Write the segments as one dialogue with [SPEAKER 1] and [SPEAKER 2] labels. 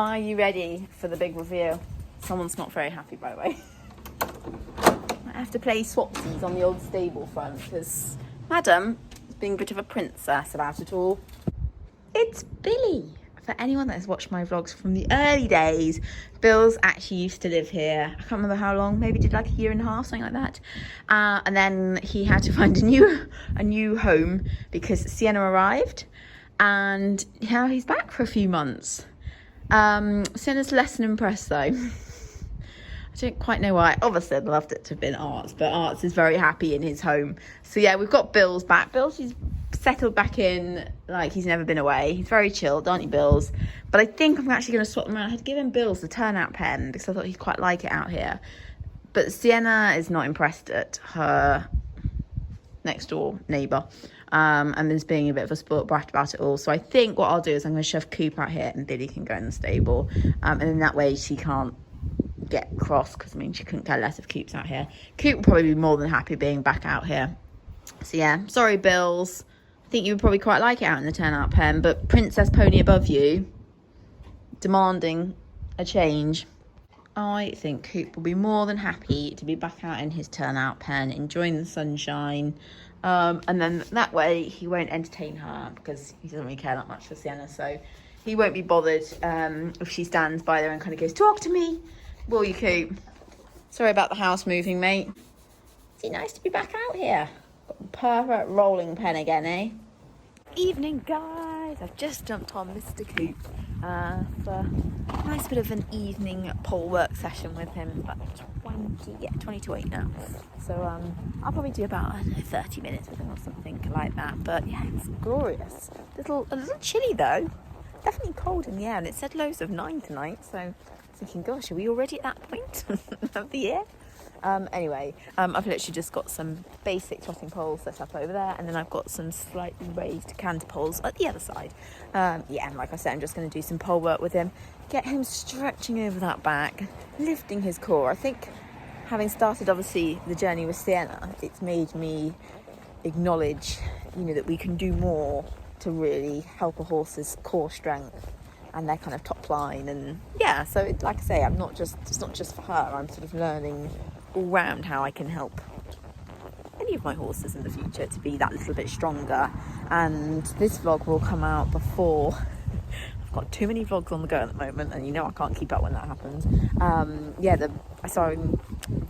[SPEAKER 1] Are you ready for the big reveal? Someone's not very happy, by the way. I have to play swapsies on the old stable front because Madam is being a bit of a princess about it all. It's Billy. For anyone that has watched my vlogs from the early days, Bill's actually used to live here. I can't remember how long, maybe did like a year and a half, something like that. And then he had to find a new home because Sienna arrived, and now he's back for a few months. Sienna's less than impressed though. I don't quite know why. Obviously I'd loved it to have been Arts, but Arts is very happy in his home. So yeah, we've got Bill's back. He's settled back in like he's never been away. He's very chilled, aren't you, Bills? But I think I'm actually going to swap them around. I had given Bills the turnout pen because I thought he'd quite like it out here. But Sienna is not impressed at her next door neighbour, and is being a bit of a spoilt brat about it all. So I think what I'll do is I'm going to shove Coop out here and Billy can go in the stable, and in that way she can't get cross, because I mean she couldn't care less if Coop's out here. Coop will probably be more than happy being back out here. So yeah, sorry Bills, I think you would probably quite like it out in the turnout pen, but Princess Pony above you demanding a change. I think Coop will be more than happy to be back out in his turnout pen, enjoying the sunshine, and then that way he won't entertain her because he doesn't really care that much for Sienna, so he won't be bothered if she stands by there and kind of goes, talk to me, will you, Coop? Sorry about the house moving, mate. Is it nice to be back out here? Perfect rolling pen again, eh? Evening, guys. I've just jumped on Mr. Coop for a nice bit of an evening pole work session with him. About 20 to 8 now. So I'll probably do about, I don't know, 30 minutes with him or something like that. But yeah, it's glorious. A little chilly though. Definitely cold in the air, and it said lows of 9 tonight. So thinking, gosh, are we already at that point of the year? Anyway, I've literally just got some basic trotting poles set up over there, and then I've got some slightly raised canter poles at the other side. Yeah, and like I said, I'm just going to do some pole work with him, get him stretching over that back, lifting his core. I think having started obviously the journey with Sienna, it's made me acknowledge, that we can do more to really help a horse's core strength and their kind of top line. And yeah, so like I say, it's not just for her. I'm sort of learning all round how I can help any of my horses in the future to be that little bit stronger. And this vlog will come out before I've got too many vlogs on the go at the moment, and I can't keep up when that happens. So I'm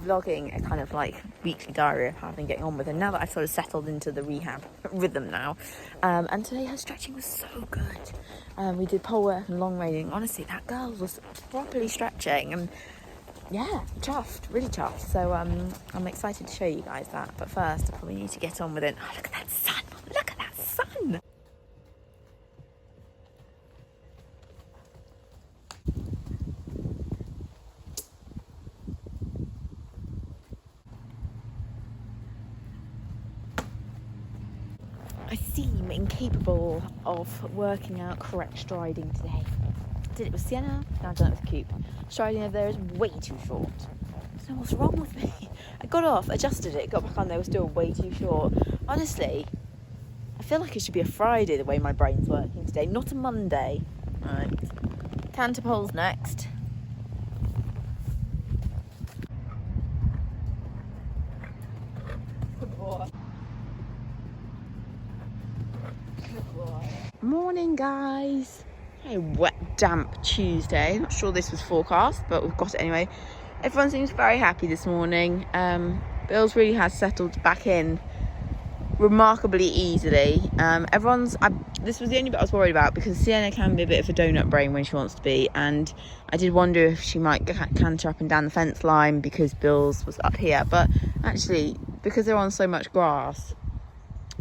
[SPEAKER 1] vlogging a kind of like weekly diary of how I've been getting on with it now that I've sort of settled into the rehab rhythm now. And today her stretching was so good. We did pole work and long reining. Honestly, that girl was properly stretching, and yeah, really chuffed. So I'm excited to show you guys that. But first, I probably need to get on with it. Oh, look at that sun! Look at that sun! I seem incapable of working out correct striding today. Did it with Sienna, now I've done it with Coop. Striding over there is way too short. So what's wrong with me? I got off, adjusted it, got back on there, was still way too short. Honestly, I feel like it should be a Friday the way my brain's working today, not a Monday. Right, canter poles next. Good boy. Good boy. Morning, guys. A wet, damp Tuesday. Not sure this was forecast, but we've got it anyway. Everyone seems very happy this morning. Bill's really has settled back in remarkably easily. This was the only bit I was worried about, because Sienna can be a bit of a donut brain when she wants to be, and I did wonder if she might canter up and down the fence line because Bill's was up here. But actually, because they're on so much grass,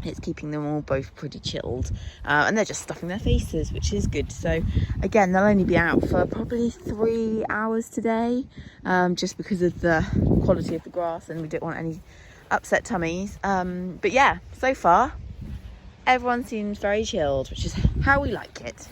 [SPEAKER 1] it's keeping them all both pretty chilled, and they're just stuffing their faces, which is good. So again, they'll only be out for probably 3 hours today, just because of the quality of the grass, and we don't want any upset tummies. But yeah, so far everyone seems very chilled, which is how we like it.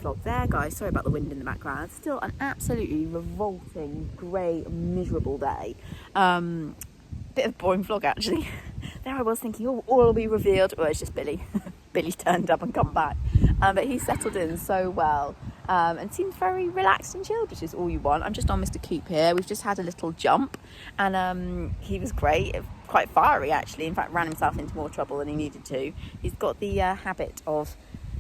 [SPEAKER 1] vlog there, guys. Sorry about the wind in the background. It's still an absolutely revolting, grey, miserable day. Bit of a boring vlog, actually. There I was thinking, oh, all will be revealed. Well, it's just Billy. Billy's turned up and come back. But he's settled in so well. And seems very relaxed and chilled, which is all you want. I'm just on Mr. Coop here. We've just had a little jump, and he was great, quite fiery actually. In fact, ran himself into more trouble than he needed to. He's got the habit of,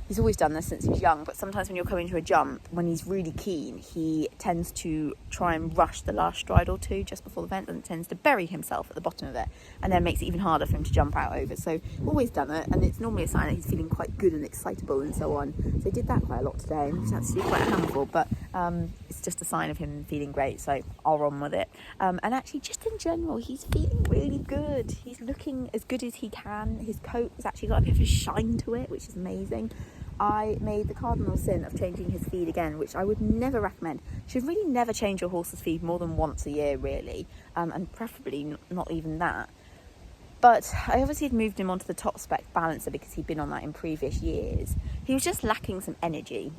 [SPEAKER 1] he's always done this since he was young, but sometimes when you're coming to a jump, when he's really keen, he tends to try and rush the last stride or two just before the vent, and tends to bury himself at the bottom of it, and then makes it even harder for him to jump out over. So always done it, and it's normally a sign that he's feeling quite good and excitable and so on. So he did that quite a lot today, and it's actually quite a handful, but it's just a sign of him feeling great, so I'll run with it. And actually, just in general, he's feeling really good. He's looking as good as he can. His coat has actually got a bit of a shine to it, which is amazing. I made the cardinal sin of changing his feed again, which I would never recommend. You should really never change your horse's feed more than once a year, really, and preferably not even that. But I obviously had moved him onto the top spec balancer because he'd been on that in previous years. He was just lacking some energy.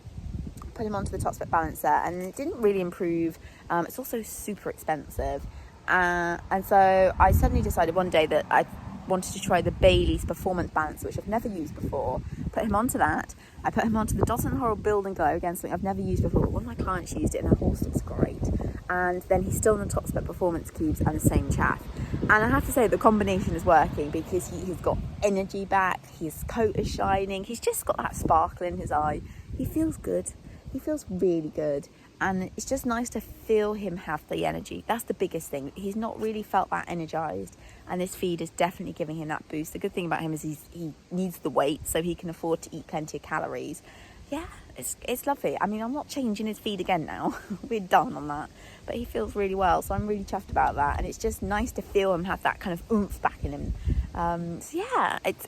[SPEAKER 1] Put him onto the top spec balancer, and it didn't really improve. It's also super expensive, and so I suddenly decided one day that I wanted to try the Bailey's performance balancer, which I've never used before. Put him onto that. I put him onto the Dot and Horror Build and Glow, again something I've never used before. One of my clients used it and her horse looks great. And then he's still in the top spec performance cubes and the same chaff. And I have to say the combination is working because he has got energy back, his coat is shining, he's just got that sparkle in his eye. He feels good. He feels really good. And it's just nice to feel him have the energy. That's the biggest thing. He's not really felt that energized, and this feed is definitely giving him that boost. The good thing about him is he needs the weight, so he can afford to eat plenty of calories. Yeah, it's lovely. I mean, I'm not changing his feed again now. We're done on that. But he feels really well, so I'm really chuffed about that. And it's just nice to feel him have that kind of oomph back in him. So yeah, it's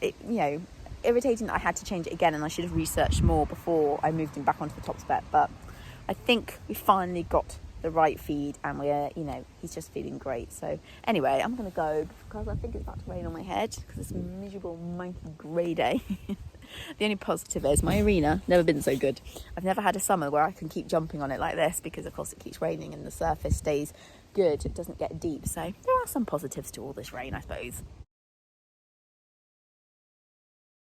[SPEAKER 1] irritating that I had to change it again, and I should have researched more before I moved him back onto the top spec. But I think we finally got the right feed, and we're, he's just feeling great. So anyway, I'm going to go because I think it's about to rain on my head because it's a miserable, monkey grey day. The only positive is my arena, never been so good. I've never had a summer where I can keep jumping on it like this because, of course, it keeps raining and the surface stays good. It doesn't get deep. So there are some positives to all this rain, I suppose.